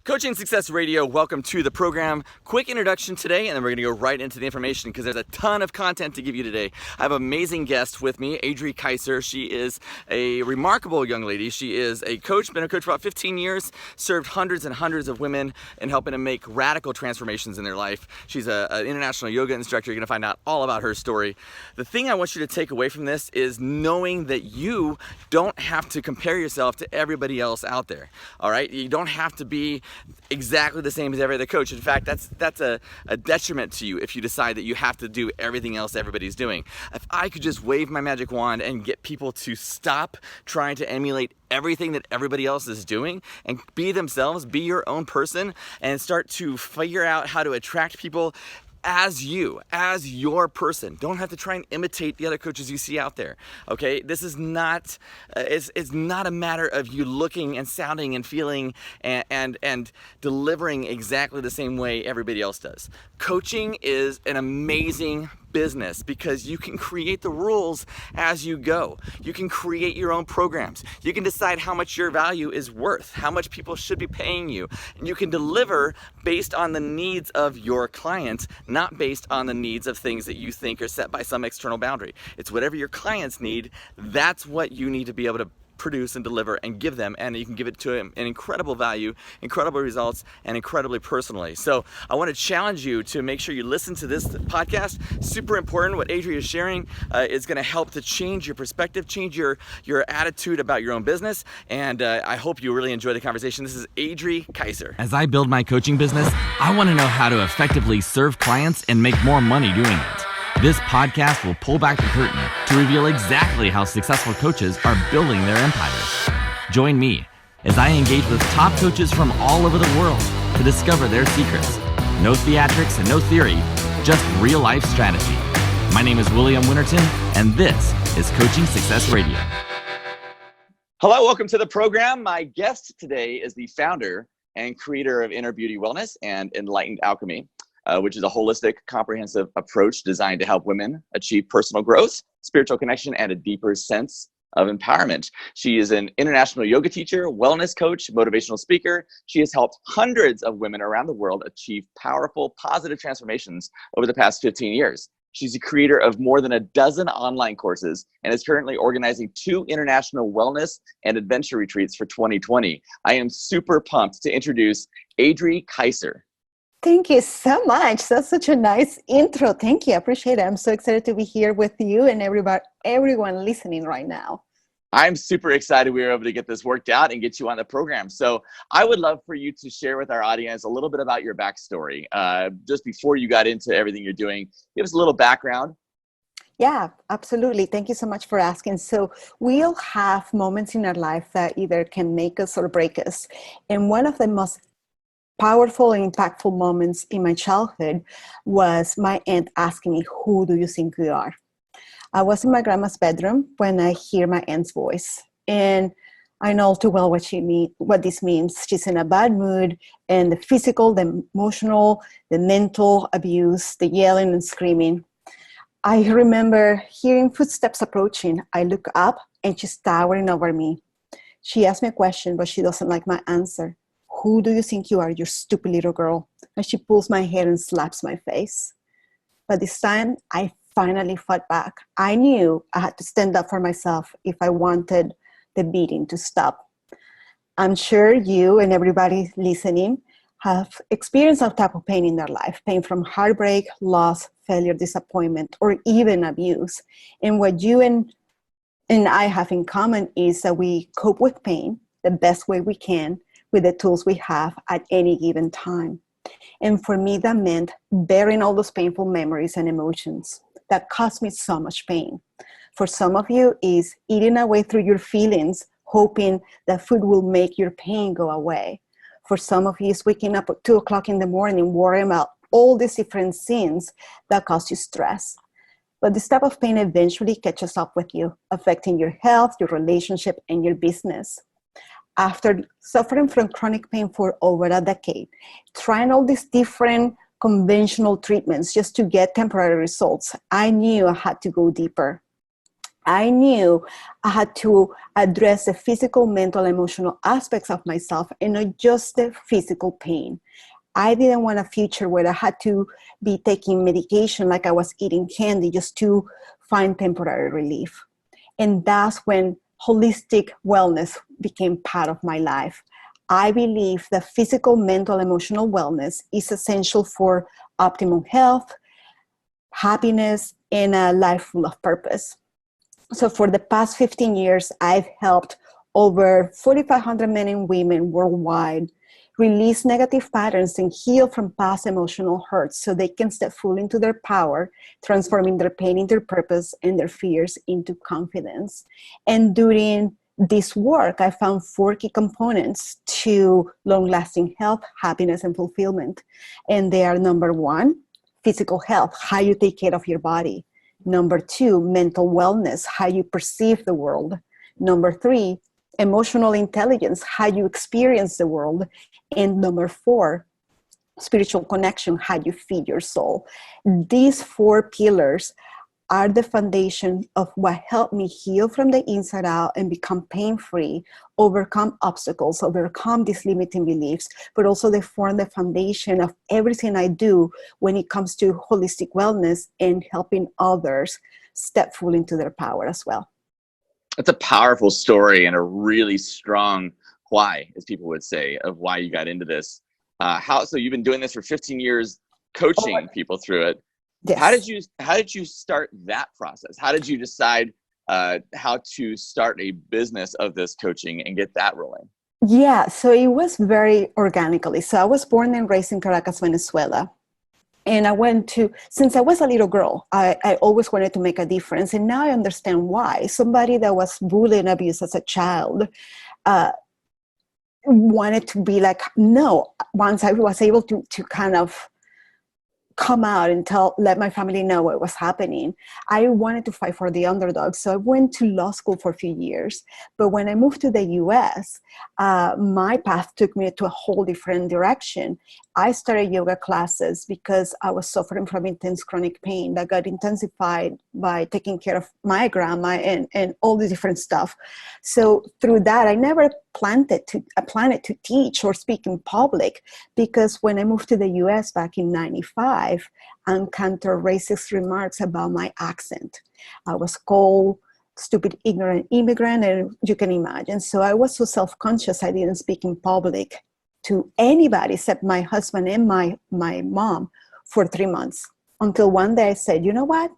Coaching Success Radio, welcome to the program. Quick introduction today, and then we're going to go right into the information because there's a ton of content to give you today. I have an amazing guest with me, Adri Kyser. She is a remarkable young lady. She is a coach, been a coach for about 15 years, served hundreds and hundreds of women and helping them make radical transformations in their life. She's an international yoga instructor. You're going to find out all about her story. The thing I want you to take away from this is knowing that you don't have to compare yourself to everybody else out there. All right? You don't have to be exactly the same as every other coach. In fact, that's a detriment to you if you decide that you have to do everything else everybody's doing. If I could just wave my magic wand and get people to stop trying to emulate everything that everybody else is doing and be themselves, be your own person, and start to figure out how to attract people as you, as your person. Don't have to try and imitate the other coaches you see out there. Okay, this is not it's not a matter of you looking and sounding and feeling and delivering exactly the same way everybody else does. Coaching is an amazing business because you can create the rules as you go. You can create your own programs. You can decide how much your value is worth, how much people should be paying you, and you can deliver based on the needs of your clients, not based on the needs of things that you think are set by some external boundary. It's whatever your clients need. That's what you need to be able to produce and deliver and give them, and you can give it to them in incredible value, incredible results, and incredibly personally. So I want to challenge you to make sure you listen to this podcast. Super important. What Adri is sharing is going to help to change your perspective, change your attitude about your own business, and I hope you really enjoy the conversation. This is Adri Kyser. As I build my coaching business, I want to know how to effectively serve clients and make more money doing it. This podcast will pull back the curtain to reveal exactly how successful coaches are building their empires. Join me as I engage with top coaches from all over the world to discover their secrets. No theatrics and no theory, just real life strategy. My name is William Winterton, and this is Coaching Success Radio. Hello, welcome to the program. My guest today is the founder and creator of Inner Beauty Wellness and Enlightened Alchemy, which is a holistic, comprehensive approach designed to help women achieve personal growth, spiritual connection, and a deeper sense of empowerment. She is an international yoga teacher, wellness coach, motivational speaker. She has helped hundreds of women around the world achieve powerful, positive transformations over the past 15 years. She's the creator of more than a dozen online courses and is currently organizing 2 international wellness and adventure retreats for 2020. I am super pumped to introduce Adri Kyser. Thank you so much. That's such a nice intro. Thank you. I appreciate it. I'm so excited to be here with you and everyone listening right now. I'm super excited we were able to get this worked out and get you on the program. So I would love for you to share with our audience a little bit about your backstory. Just before you got into everything you're doing, give us a little background. Yeah, absolutely. Thank you so much for asking. So we all have moments in our life that either can make us or break us. And one of the most powerful and impactful moments in my childhood was my aunt asking me, "Who do you think you are?" I was in my grandma's bedroom when I hear my aunt's voice, and I know all too well what this means. She's in a bad mood, and the physical, the emotional, the mental abuse, the yelling and screaming. I remember hearing footsteps approaching. I look up, and she's towering over me. She asked me a question, but she doesn't like my answer. "Who do you think you are, you stupid little girl?" And she pulls my hair and slaps my face. But this time, I finally fought back. I knew I had to stand up for myself if I wanted the beating to stop. I'm sure you and everybody listening have experienced some type of pain in their life, pain from heartbreak, loss, failure, disappointment, or even abuse. And what you and I have in common is that we cope with pain the best way we can with the tools we have at any given time. And for me, that meant bearing all those painful memories and emotions that caused me so much pain. For some of you, is eating away through your feelings, hoping that food will make your pain go away. For some of you, it's waking up at 2 o'clock in the morning, worrying about all these different sins that cause you stress. But this type of pain eventually catches up with you, affecting your health, your relationship, and your business. After suffering from chronic pain for over a decade, trying all these different conventional treatments just to get temporary results, I knew I had to go deeper. I knew I had to address the physical, mental, emotional aspects of myself and not just the physical pain. I didn't want a future where I had to be taking medication like I was eating candy just to find temporary relief. And that's when holistic wellness became part of my life. I believe that physical, mental, emotional wellness is essential for optimal health, happiness, and a life full of purpose. So for the past 15 years, I've helped over 4,500 men and women worldwide release negative patterns and heal from past emotional hurts so they can step fully into their power, transforming their pain into purpose and their fears into confidence. And during this work, I found 4 key components to long-lasting health, happiness, and fulfillment. And they are: number 1, physical health, how you take care of your body. Number 2, mental wellness, how you perceive the world. Number 3, emotional intelligence, how you experience the world. And number 4, spiritual connection, how you feed your soul. These 4 pillars are the foundation of what helped me heal from the inside out and become pain-free, overcome obstacles, overcome these limiting beliefs, but also they form the foundation of everything I do when it comes to holistic wellness and helping others step fully into their power as well. That's a powerful story and a really strong why, as people would say, of why you got into this. So you've been doing this for 15 years, coaching people through it. Yes. How did you start that process? How did you decide how to start a business of this coaching and get that rolling? Yeah, so it was very organically. So I was born and raised in Caracas, Venezuela. And since I was a little girl, I always wanted to make a difference. And now I understand why. Somebody that was bullied and abused as a child wanted to be like, no, once I was able to kind of come out and let my family know what was happening, I wanted to fight for the underdog. So I went to law school for a few years. But when I moved to the US, my path took me to a whole different direction. I started yoga classes because I was suffering from intense chronic pain that got intensified by taking care of my grandma and all the different stuff. So through that, I never planned to teach or speak in public, because when I moved to the US back in 95, I encountered racist remarks about my accent. I was called stupid, ignorant immigrant, and you can imagine. So I was so self-conscious, I didn't speak in public to anybody except my husband and my mom for 3 months, until one day I said, you know what?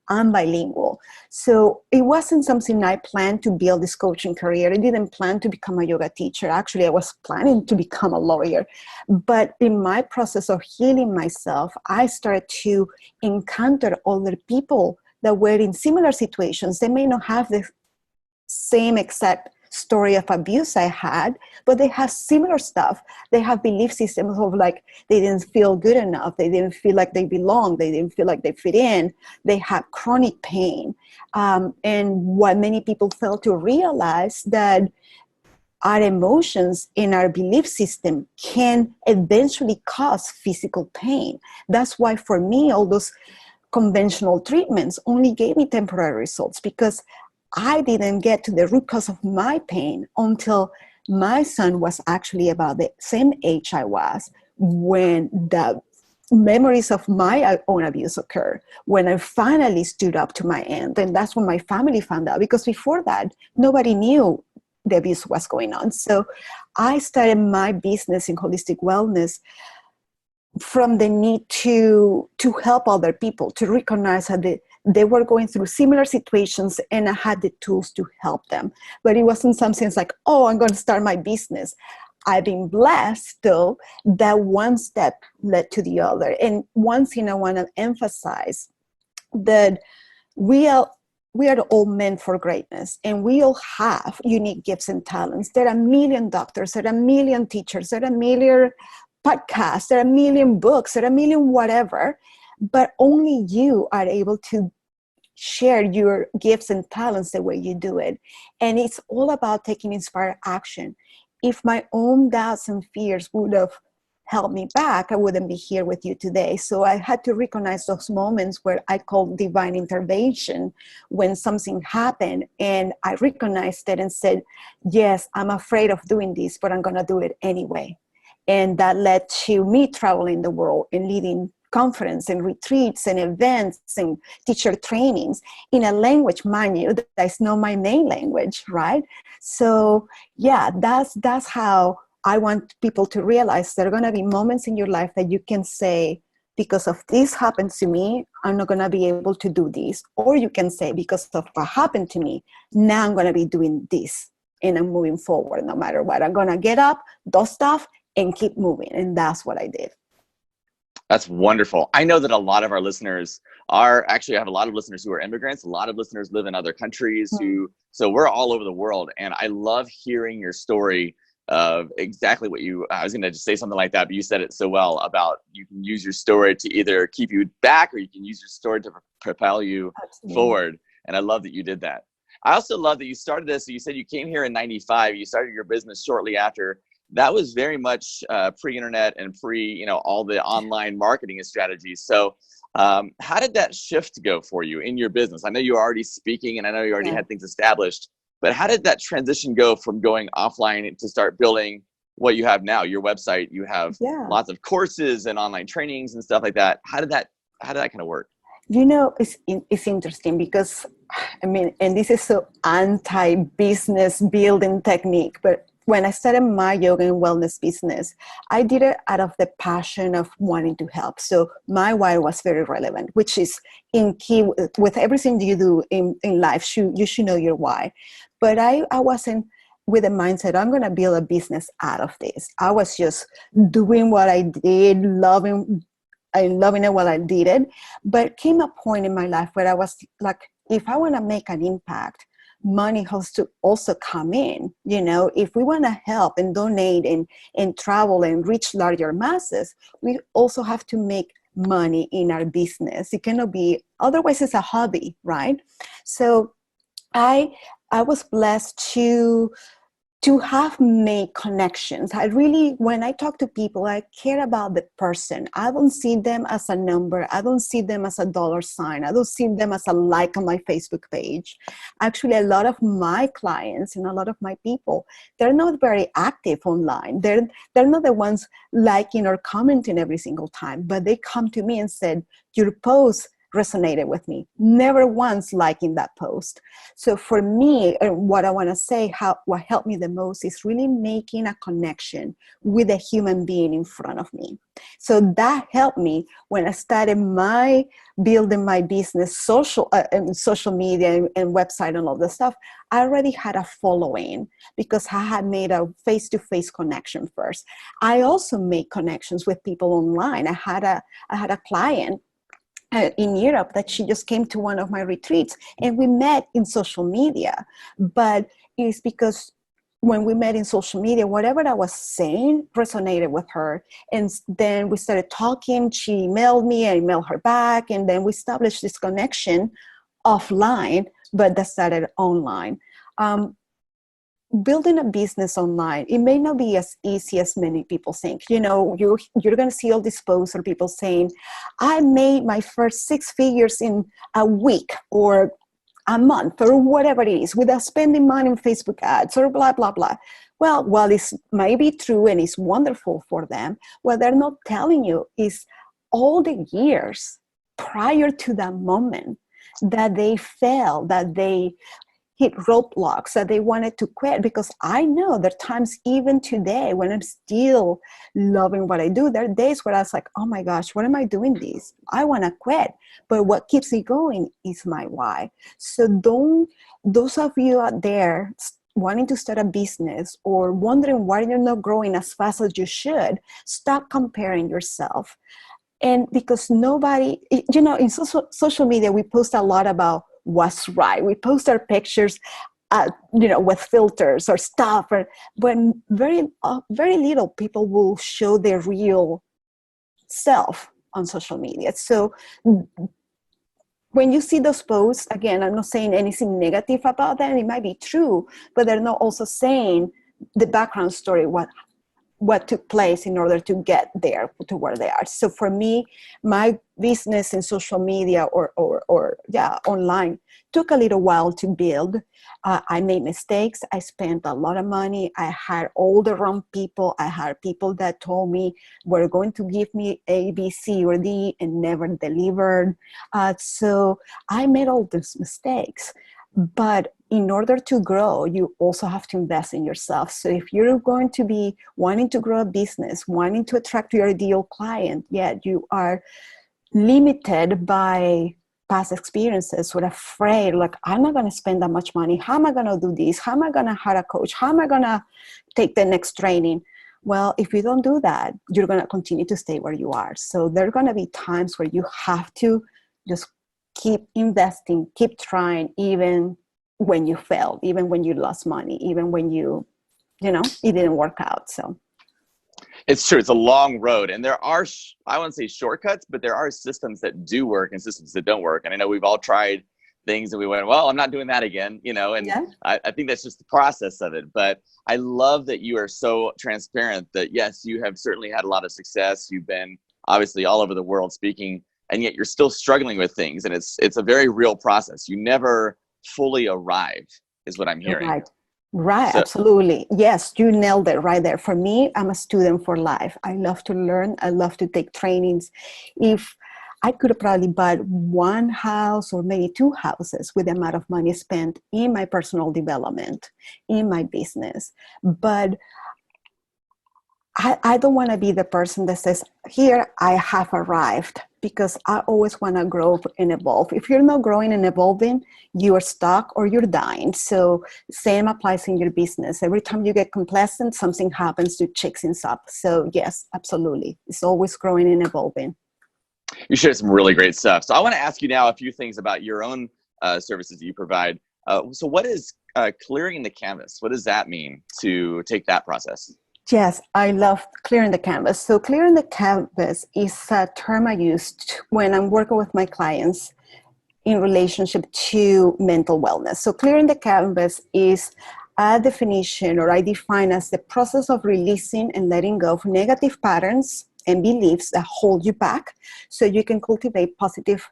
I'm bilingual. So it wasn't something I planned to build this coaching career. I didn't plan to become a yoga teacher. Actually, I was planning to become a lawyer. But in my process of healing myself, I started to encounter other people that were in similar situations. They may not have the same exact story of abuse I had, but they have similar stuff. They have belief systems of like, they didn't feel good enough. They didn't feel like they belong. They didn't feel like they fit in. They had chronic pain. And what many people fail to realize, that our emotions in our belief system can eventually cause physical pain. That's why for me, all those conventional treatments only gave me temporary results, because I didn't get to the root cause of my pain until my son was actually about the same age I was when the memories of my own abuse occurred, when I finally stood up to my aunt. And that's when my family found out, because before that, nobody knew the abuse was going on. So I started my business in holistic wellness from the need to help other people, to recognize that they were going through similar situations and I had the tools to help them. But it wasn't something like, oh, I'm going to start my business. I've been blessed, though, that one step led to the other. And one thing I want to emphasize, that we are all meant for greatness, and we all have unique gifts and talents. There are a million doctors, there are a million teachers, there are a million podcasts, there are a million books, there are a million whatever, but only you are able to share your gifts and talents the way you do it. And it's all about taking inspired action. If my own doubts and fears would have held me back, I wouldn't be here with you today. So I had to recognize those moments where I call divine intervention, when something happened and I recognized it and said, yes, I'm afraid of doing this, but I'm going to do it anyway. And that led to me traveling the world and leading conference and retreats and events and teacher trainings in a language, mind you, that's not my main language, right? So yeah, that's how I want people to realize there are going to be moments in your life that you can say, because of this happened to me, I'm not going to be able to do this. Or you can say, because of what happened to me, now I'm going to be doing this and I'm moving forward no matter what. I'm going to get up, do stuff, and keep moving. And that's what I did. That's wonderful. I know that a lot of our listeners are actually, I have a lot of listeners who are immigrants. A lot of listeners live in other countries so we're all over the world. And I love hearing your story of exactly what I was going to just say something like that, but you said it so well about you can use your story to either keep you back or you can use your story to propel you forward. And I love that you did that. I also love that you started this. So you said you came here in 95. You started your business shortly after. That was very much pre-internet and pre, all the online marketing strategies. So how did that shift go for you in your business? I know you were already speaking and I know you already had things established, but how did that transition go from going offline to start building what you have now, your website? You have lots of courses and online trainings and stuff like that. How did that kind of work? It's interesting because, and this is so anti-business building technique, but when I started my yoga and wellness business, I did it out of the passion of wanting to help. So my why was very relevant, which is in key with everything you do in life. You should know your why. But I wasn't with the mindset, I'm going to build a business out of this. I was just doing what I did, loving it while I did it. But came a point in my life where I was like, if I want to make an impact, money has to also come in. If we want to help and donate and travel and reach larger masses, we also have to make money in our business. It cannot be, otherwise it's a hobby, right? So I was blessed to have made connections. When I talk to people, I care about the person. I don't see them as a number. I don't see them as a dollar sign. I don't see them as a like on my Facebook page. Actually, a lot of my clients and a lot of my people, they're not very active online. They're not the ones liking or commenting every single time, but they come to me and said, your post resonated with me, never once liking that post. So for me, what I want to say, what helped me the most is really making a connection with a human being in front of me. So that helped me when I started building my business, social media and website and all this stuff. I already had a following because I had made a face-to-face connection first. I also made connections with people online. I had a client in Europe that she just came to one of my retreats and we met in social media. But it's because when we met in social media, whatever I was saying resonated with her. And then we started talking. She emailed me, I emailed her back. And then we established this connection offline, but that started online. Building a business online, it may not be as easy as many people think. You're going to see all these posts or people saying, I made my first 6 figures in a week or a month or whatever it is without spending money on Facebook ads or blah, blah, blah. Well, while it's maybe true and it's wonderful for them, what they're not telling you is all the years prior to that moment that they failed, that they hit roadblocks, that they wanted to quit. Because I know there are times even today when I'm still loving what I do, there are days where I was like, oh my gosh, what am I doing this? I want to quit. But what keeps me going is my why. So those of you out there wanting to start a business or wondering why you're not growing as fast as you should, stop comparing yourself. And because nobody, in social media, we post a lot about what's right. We post our pictures, with filters or stuff, when very little people will show their real self on social media. So when you see those posts, again, I'm not saying anything negative about them. It might be true, but they're not also saying the background story, what what took place in order to get there to where they are. So for me, my business in social media or online took a little while to build. I made mistakes. I spent a lot of money. I hired all the wrong people. I hired people that told me were going to give me A, B, C, or D and never delivered. So I made all those mistakes. But in order to grow, you also have to invest in yourself. So if you're going to be wanting to grow a business, wanting to attract your ideal client, yet you are limited by past experiences, or afraid, like, I'm not going to spend that much money. How am I going to do this? How am I going to hire a coach? How am I going to take the next training? Well, if you don't do that, you're going to continue to stay where you are. So there are going to be times where you have to just keep investing, keep trying, even when you failed, even when you lost money, even when it didn't work out. So it's true. It's a long road, and there are, I wouldn't say shortcuts, but there are systems that do work and systems that don't work. And I know we've all tried things and we went, well, I'm not doing that again, and yeah. I think that's just the process of it. But I love that you are so transparent that, yes, you have certainly had a lot of success. You've been obviously all over the world speaking, and yet you're still struggling with things. And it's a very real process. You never fully arrive, is what I'm hearing. Right, So, absolutely. Yes, you nailed it right there. For me, I'm a student for life. I love to learn. I love to take trainings. If I could have probably bought one house or maybe two houses with the amount of money spent in my personal development, in my business. But I don't want to be the person that says, here, I have arrived, because I always want to grow and evolve. If you're not growing and evolving, you are stuck or you're dying. So same applies in your business. Every time you get complacent, something happens to shake things up. So yes, absolutely. It's always growing and evolving. you shared some really great stuff. So I want to ask you now a few things about your own services that you provide. So what is clearing the canvas? What does that mean, to take that process? Yes, I love clearing the canvas. So clearing the canvas is a term I use when I'm working with my clients in relationship to mental wellness. So clearing the canvas is a definition, or I define as the process of releasing and letting go of negative patterns and beliefs that hold you back, so you can cultivate a positive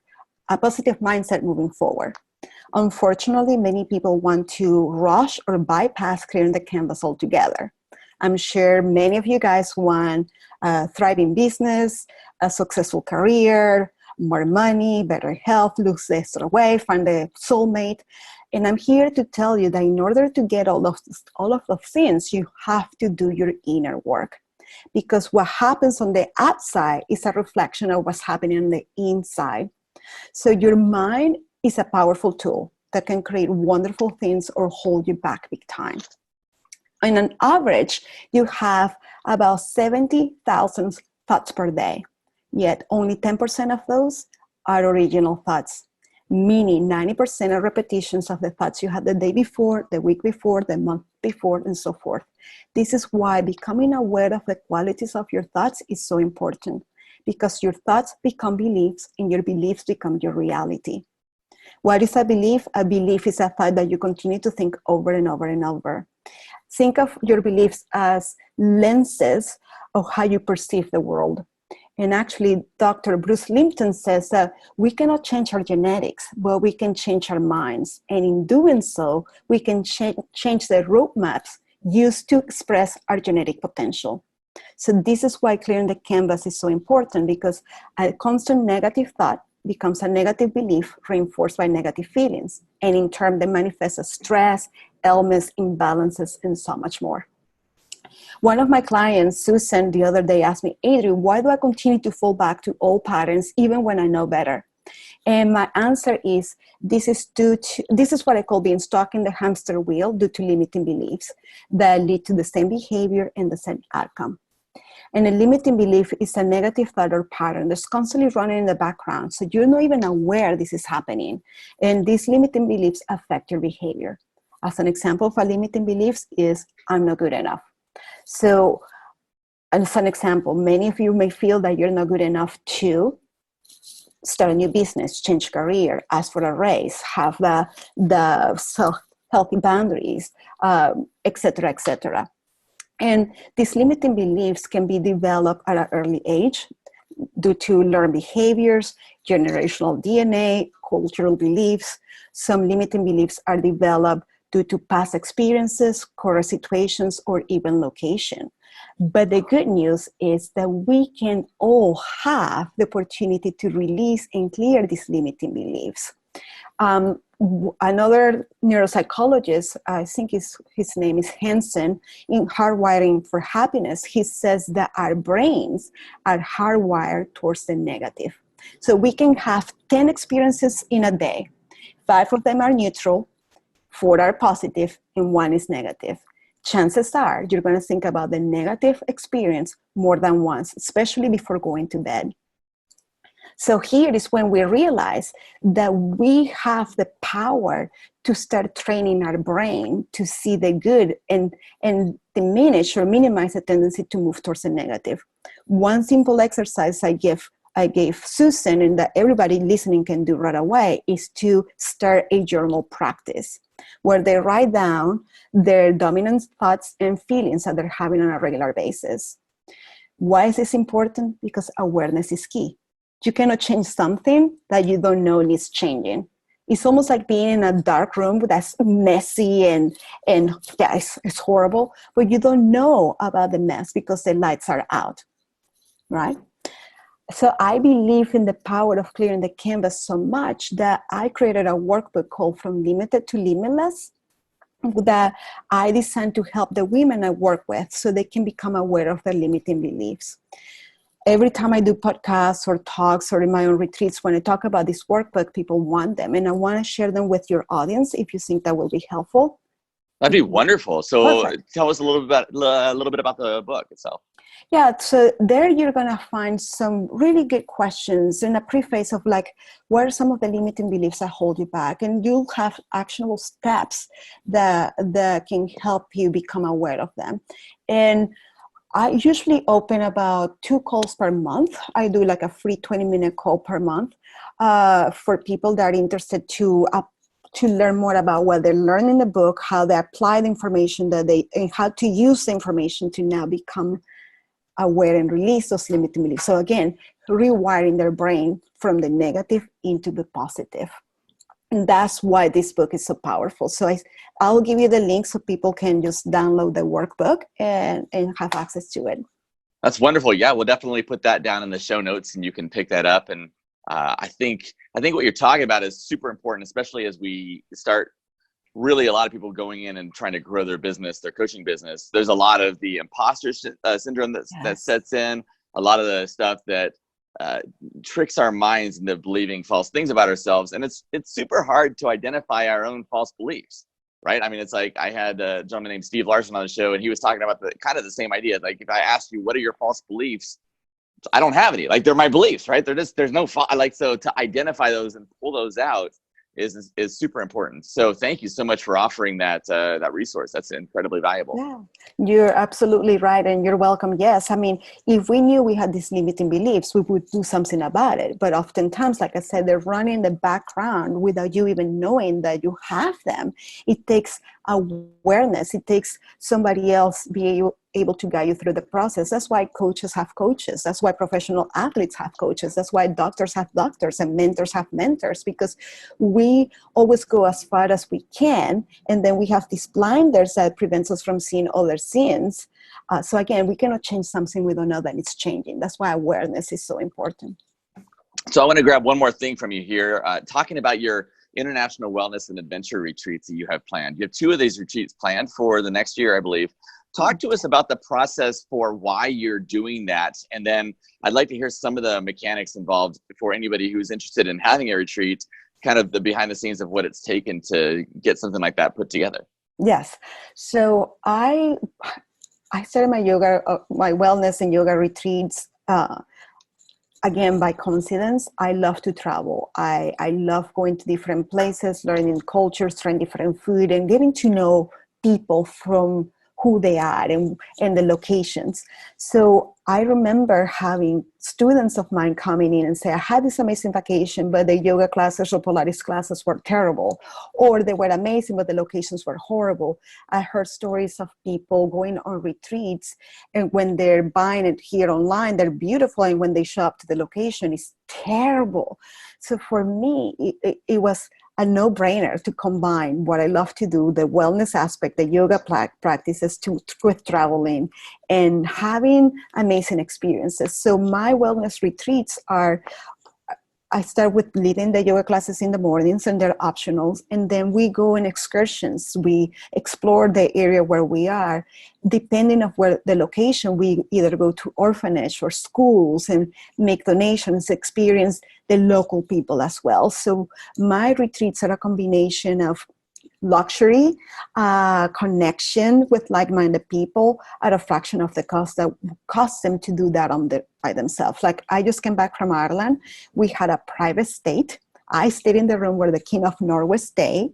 mindset moving forward. Unfortunately, many people want to rush or bypass clearing the canvas altogether. I'm sure many of you guys want a thriving business, a successful career, more money, better health, lose the extra weight, find a soulmate. And I'm here to tell you that in order to get all of those things, you have to do your inner work. Because what happens on the outside is a reflection of what's happening on the inside. So your mind is a powerful tool that can create wonderful things or hold you back big time. On an average, you have about 70,000 thoughts per day, yet only 10% of those are original thoughts, meaning 90% are repetitions of the thoughts you had the day before, the week before, the month before, and so forth. This is why becoming aware of the qualities of your thoughts is so important, because your thoughts become beliefs and your beliefs become your reality. What is a belief? A belief is a thought that you continue to think over and over and over. Think of your beliefs as lenses of how you perceive the world. And actually, Dr. Bruce Lipton says that we cannot change our genetics, but we can change our minds. And in doing so, we can change the roadmaps used to express our genetic potential. So this is why clearing the canvas is so important, because a constant negative thought becomes a negative belief reinforced by negative feelings. And in turn, they manifest as stress, ailments, imbalances, and so much more. One of my clients, Susan, the other day asked me, Adri, why do I continue to fall back to old patterns even when I know better? And my answer is, this is what I call being stuck in the hamster wheel due to limiting beliefs that lead to the same behavior and the same outcome. And a limiting belief is a negative thought or pattern that's constantly running in the background. So you're not even aware this is happening. And these limiting beliefs affect your behavior. As an example of a limiting beliefs is, I'm not good enough. So as an example, many of you may feel that you're not good enough to start a new business, change career, ask for a raise, have the healthy boundaries, etc., etc. And these limiting beliefs can be developed at an early age due to learned behaviors, generational DNA, cultural beliefs. Some limiting beliefs are developed due to past experiences, current situations, or even location. But the good news is that we can all have the opportunity to release and clear these limiting beliefs. Another neuropsychologist, I think his name is Hansen, in Hardwiring for Happiness, he says that our brains are hardwired towards the negative. So we can have 10 experiences in a day. 5 of them are neutral, 4 are positive, and 1 is negative. Chances are you're going to think about the negative experience more than once, especially before going to bed. So here is when we realize that we have the power to start training our brain to see the good and diminish or minimize the tendency to move towards the negative. One simple exercise I gave Susan, and that everybody listening can do right away, is to start a journal practice where they write down their dominant thoughts and feelings that they're having on a regular basis. Why is this important? Because awareness is key. You cannot change something that you don't know needs changing. It's almost like being in a dark room that's messy and yeah, it's horrible, but you don't know about the mess because the lights are out, right? So I believe in the power of clearing the canvas so much that I created a workbook called From Limited to Limitless that I designed to help the women I work with so they can become aware of their limiting beliefs. Every time I do podcasts or talks or in my own retreats, when I talk about this workbook, people want them. And I want to share them with your audience if you think that will be helpful. That'd be wonderful. So Perfect. tell us a little bit about the book itself. Yeah, so there you're going to find some really good questions in a preface of like, what are some of the limiting beliefs that hold you back? And you'll have actionable steps that can help you become aware of them. And I usually open about 2 calls per month. I do like a free 20-minute call per month for people that are interested to learn more about what they learn in the book, how they apply the information and how to use the information to now become aware and release those limiting beliefs. So again, rewiring their brain from the negative into the positive. And that's why this book is so powerful. So I'll give you the link so people can just download the workbook and have access to it. That's wonderful. Yeah, we'll definitely put that down in the show notes and you can pick that up. And I think what you're talking about is super important, especially as we start really a lot of people going in and trying to grow their business, their coaching business. There's a lot of the imposter syndrome that sets in, a lot of the stuff that tricks our minds into believing false things about ourselves. And it's super hard to identify our own false beliefs, right? I mean, it's like I had a gentleman named Steve Larson on the show, and he was talking about the kind of the same idea. Like if I asked you, what are your false beliefs? I don't have any. Like they're my beliefs, right? There's no like, so to identify those and pull those out is super important. So thank you so much for offering that resource. That's incredibly valuable. Yeah, you're absolutely right. And you're welcome. Yes. I mean, if we knew we had these limiting beliefs, we would do something about it. But oftentimes, like I said, they're running in the background without you even knowing that you have them. It takes awareness. It takes somebody else being able to guide you through the process. That's why coaches have coaches. That's why professional athletes have coaches. That's why doctors have doctors and mentors have mentors, because we always go as far as we can. And then we have these blinders that prevents us from seeing other sins. So again, we cannot change something we don't know that it's changing. That's why awareness is so important. So I want to grab one more thing from you here, talking about your international wellness and adventure retreats that you have planned. You have 2 of these retreats planned for the next year, I believe. Talk to us about the process for why you're doing that. And then I'd like to hear some of the mechanics involved for anybody who's interested in having a retreat, kind of the behind the scenes of what it's taken to get something like that put together. Yes. So I started my yoga, my wellness and yoga retreats, again, by coincidence. I love to travel. I love going to different places, learning cultures, trying different food, and getting to know people from who they are and the locations. So I remember having students of mine coming in and say, I had this amazing vacation, but the yoga classes or Pilates classes were terrible, or they were amazing, but the locations were horrible. I heard stories of people going on retreats, and when they're buying it here online, they're beautiful, and when they show up to the location, it's terrible. So for me, it was a no-brainer to combine what I love to do, the wellness aspect, the yoga practices with traveling and having amazing experiences. So my wellness retreats I start with leading the yoga classes in the mornings, and they're optionals. And then we go on excursions. We explore the area where we are. Depending on where the location, we either go to orphanage or schools and make donations, experience the local people as well. So my retreats are a combination of luxury, connection with like-minded people at a fraction of the cost that costs them to do that by themselves. Like, I just came back from Ireland. We had a private state. I stayed in the room where the King of Norway stayed.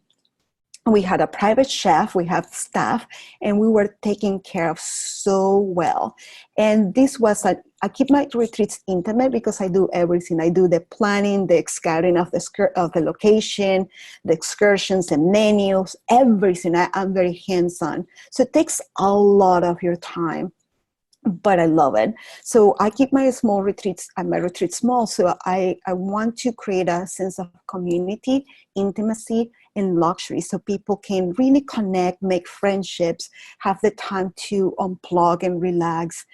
We had a private chef, we have staff, and we were taken care of so well. And this was I keep my retreats intimate because I do everything. I do the planning, the scouting of the location, the excursions, the menus, everything. I'm very hands-on. So it takes a lot of your time, but I love it. So I keep my retreats small. So I want to create a sense of community, intimacy, and luxury, so people can really connect, make friendships, have the time to unplug and relax,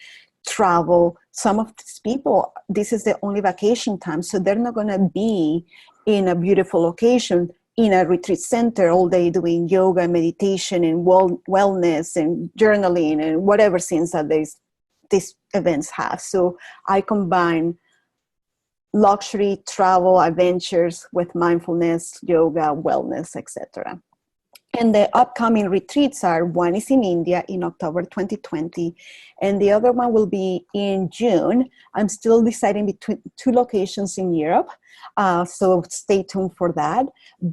travel. Some of these people, this is the only vacation time, so they're not going to be in a beautiful location in a retreat center all day doing yoga, meditation, and wellness and journaling and whatever things that these events have. So I combine luxury, travel, adventures with mindfulness, yoga, wellness, etc. And the upcoming retreats one is in India in October 2020, and the other one will be in June. I'm still deciding between 2 locations in Europe, so stay tuned for that.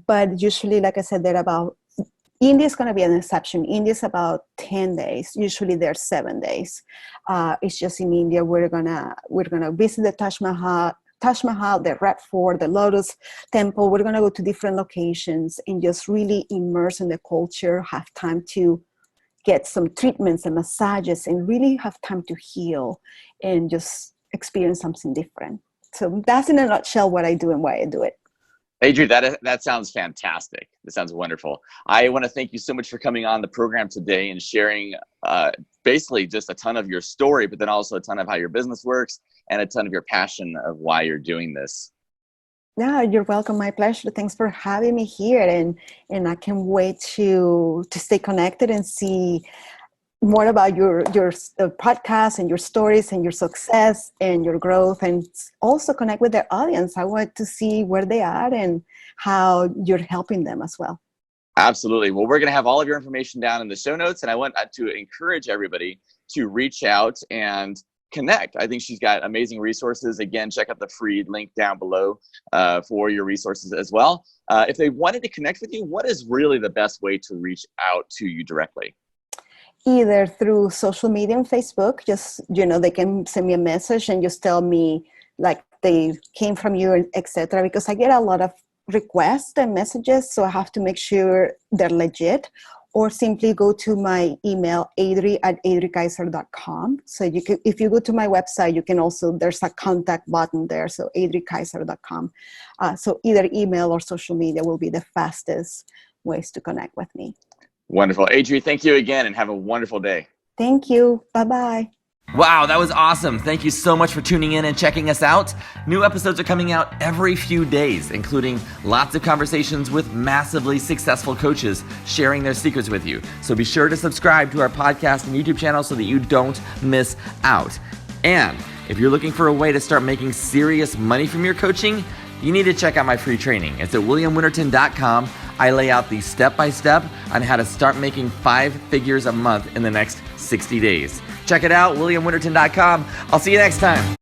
But usually, like I said, India is going to be an exception. India is about 10 days. Usually they're 7 days. It's just in India we're gonna visit the Taj Mahal, the Red Fort, the Lotus Temple. We're going to go to different locations and just really immerse in the culture, have time to get some treatments and massages, and really have time to heal and just experience something different. So that's in a nutshell what I do and why I do it. Adri, that sounds fantastic. That sounds wonderful. I want to thank you so much for coming on the program today and sharing basically just a ton of your story, but then also a ton of how your business works and a ton of your passion of why you're doing this. Yeah, you're welcome. My pleasure. Thanks for having me here. And I can't wait to stay connected and see more about your podcast and your stories and your success and your growth, and also connect with their audience. I want to see where they are and how you're helping them as well. Absolutely. Well, we're going to have all of your information down in the show notes, and I want to encourage everybody to reach out and connect. I think she's got amazing resources. Again, check out the free link down below for your resources as well. If they wanted to connect with you, what is really the best way to reach out to you directly? Either through social media and Facebook, just, they can send me a message and just tell me like they came from you, etc. Because I get a lot of requests and messages, so I have to make sure they're legit. Or simply go to my email, adri@adrikyser.com. So if you go to my website, you can also, there's a contact button there, so adrikyser.com. So either email or social media will be the fastest ways to connect with me. Wonderful. Adri, thank you again and have a wonderful day. Thank you. Bye-bye. Wow, that was awesome. Thank you so much for tuning in and checking us out. New episodes are coming out every few days, including lots of conversations with massively successful coaches sharing their secrets with you. So be sure to subscribe to our podcast and YouTube channel so that you don't miss out. And if you're looking for a way to start making serious money from your coaching, you need to check out my free training. It's at williamwinterton.com. I lay out the step-by-step on how to start making 5 figures a month in the next 60 days. Check it out, williamwinterton.com. I'll see you next time.